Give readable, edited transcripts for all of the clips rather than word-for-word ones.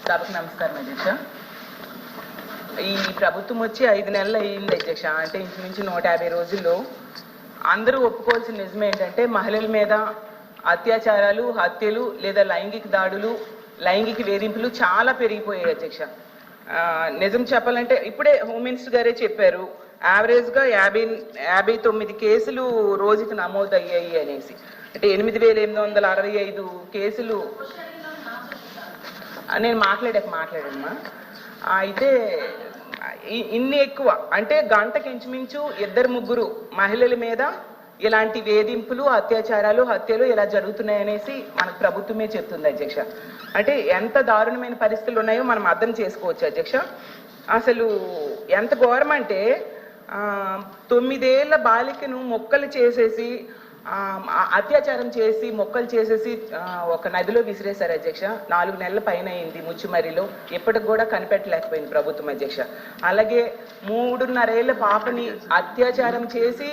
సభకు నమస్కారం అధ్యక్ష. ఈ ప్రభుత్వం వచ్చి 5 నెలలు అయ్యింది అధ్యక్ష. అంటే ఇంచుమించు 150 రోజుల్లో అందరూ ఒప్పుకోవాల్సిన నిజం ఏంటంటే మహిళల మీద అత్యాచారాలు, హత్యలు లేదా లైంగిక దాడులు, లైంగిక వేధింపులు చాలా పెరిగిపోయాయి అధ్యక్ష. నిజం చెప్పాలంటే ఇప్పుడే హోమ్ మినిస్టర్ గారే చెప్పారు, యావరేజ్గా 59 కేసులు రోజుకి నమోదు అయ్యాయి అనేసి. అంటే 8865 కేసులు. నేను మాట్లాడమ్మా. అయితే ఇన్ని ఎక్కువ అంటే గంటకి ఇంచుమించు 2-3 మహిళల మీద ఇలాంటి వేధింపులు, అత్యాచారాలు, హత్యలు ఇలా జరుగుతున్నాయనేసి మనకు ప్రభుత్వమే చెప్తుంది అధ్యక్ష. అంటే ఎంత దారుణమైన పరిస్థితులు ఉన్నాయో మనం అర్థం చేసుకోవచ్చు అధ్యక్ష. అసలు ఎంత ఘోరం అంటే 9 ఏళ్ల బాలికను మొక్కలు చేసేసి అత్యాచారం చేసి మొక్కలు చేసేసి ఒక నదిలో విసిరేశారు అధ్యక్ష. 4 నెలల పైన అయింది ముచ్చుమరిలో. ఇప్పటికి కూడా కనిపెట్టలేకపోయింది ప్రభుత్వం అధ్యక్ష. అలాగే 3.5 ఏళ్ల పాపని అత్యాచారం చేసి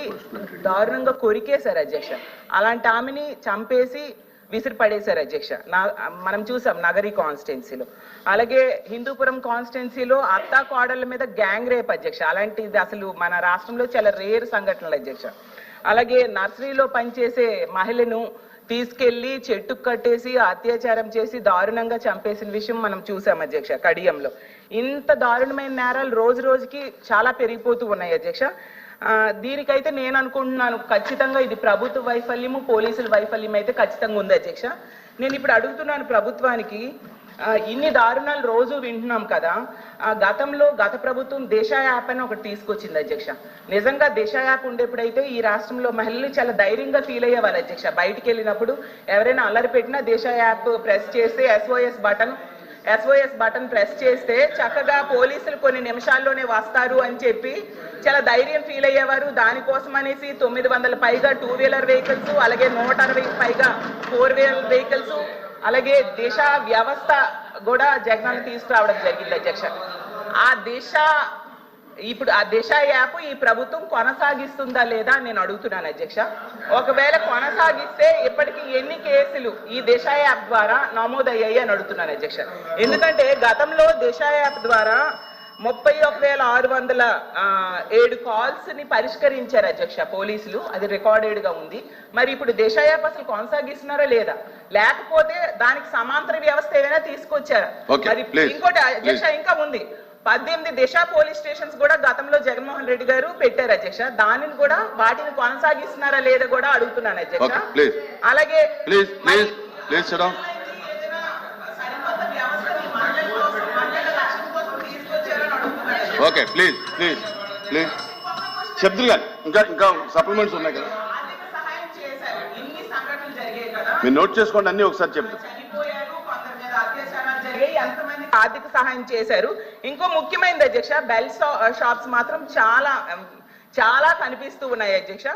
దారుణంగా కొరికేశారు అధ్యక్ష. అలాంటి ఆమెని చంపేసి విసిరి పడేశారు అధ్యక్ష. మనం చూసాం నగరి కాన్స్టిట్యున్సీలో. అలాగే హిందూపురం కాన్స్టిట్యున్సీలో అత్తా కోడళ్ళ మీద గ్యాంగ్ రేప్ అధ్యక్ష. అలాంటిది అసలు మన రాష్ట్రంలో చాలా రేర్ సంఘటనలు అధ్యక్ష. అలాగే నర్సరీలో పనిచేసే మహిళను తీసుకెళ్లి చెట్టుకు కట్టేసి అత్యాచారం చేసి దారుణంగా చంపేసిన విషయం మనం చూసాం అధ్యక్ష కడియంలో. ఇంత దారుణమైన నేరాలు రోజు రోజుకి చాలా పెరిగిపోతూ ఉన్నాయి అధ్యక్ష. దీనికైతే నేను అనుకుంటున్నాను ఖచ్చితంగా ఇది ప్రభుత్వ వైఫల్యము, పోలీసుల వైఫల్యం అయితే ఖచ్చితంగా ఉంది అధ్యక్ష. నేను ఇప్పుడు అడుగుతున్నాను ప్రభుత్వానికి, ఇన్ని దారుణాలు రోజు వింటున్నాం కదా. గత ప్రభుత్వం దిశ యాప్ అని ఒకటి తీసుకొచ్చింది అధ్యక్ష. నిజంగా దిశ యాప్ ఉండేప్పుడైతే ఈ రాష్ట్రంలో మహిళలు చాలా ధైర్యంగా ఫీల్ అయ్యేవారు అధ్యక్ష. బయటికి వెళ్ళినప్పుడు ఎవరైనా అల్లరి పెట్టినా దిశ యాప్ ప్రెస్ చేస్తే SOS బటన్ ప్రెస్ చేస్తే చక్కగా పోలీసులు కొన్ని నిమిషాల్లోనే వస్తారు అని చెప్పి చాలా ధైర్యం ఫీల్ అయ్యేవారు. దానికోసం అనేసి 900 పైగా 2-వీలర్ వెహికల్స్, అలాగే 160 పైగా 4-వీలర్ వెహికల్స్, అలాగే దిశ వ్యవస్థ కూడా జగనన్న తీసుకురావడం జరిగింది అధ్యక్ష. ఇప్పుడు ఆ దిశ యాప్ ఈ ప్రభుత్వం కొనసాగిస్తుందా లేదా నేను అడుగుతున్నాను అధ్యక్ష. ఒకవేళ కొనసాగిస్తే ఇప్పటికీ ఎన్ని కేసులు ఈ దిశ యాప్ ద్వారా నమోదయ్యాయి అని అడుగుతున్నాను అధ్యక్ష. ఎందుకంటే గతంలో దిశ యాప్ ద్వారా 31,607 కాల్స్ ని పరిష్కరించారు అధ్యక్ష పోలీసులు. అది రికార్డెడ్ గా ఉంది. మరి ఇప్పుడు దిశ యాప్ అసలు కొనసాగిస్తున్నారా లేదా, లేకపోతే దానికి సమాంతర వ్యవస్థ ఏమైనా తీసుకొచ్చారా? మరి ఇంకోటి అధ్యక్ష ఇంకా ఉంది, 18 దిశ పోలీస్ స్టేషన్స్ కూడా గతంలో జగన్మోహన్ రెడ్డి గారు పెట్టారు అధ్యక్ష. దానిని కూడా వాటిని కొనసాగిస్తున్నారా లేదా కూడా అడుగుతున్నాను అధ్యక్ష. అలాగే ఓకే ప్లీజ్ చెప్తున్నారు కానీ ఇంకా సప్లిమెంట్స్ ఉన్నాయి కదా, మీరు నోట్ చేసుకోండి అన్ని ఒకసారి చెప్తారు. ఆర్థిక సహాయం చేశారు. ఇంకో ముఖ్యమైనది అధ్యక్ష, బెల్ షాప్స్ మాత్రం చాలా కనిపిస్తూ ఉన్నాయి అధ్యక్ష.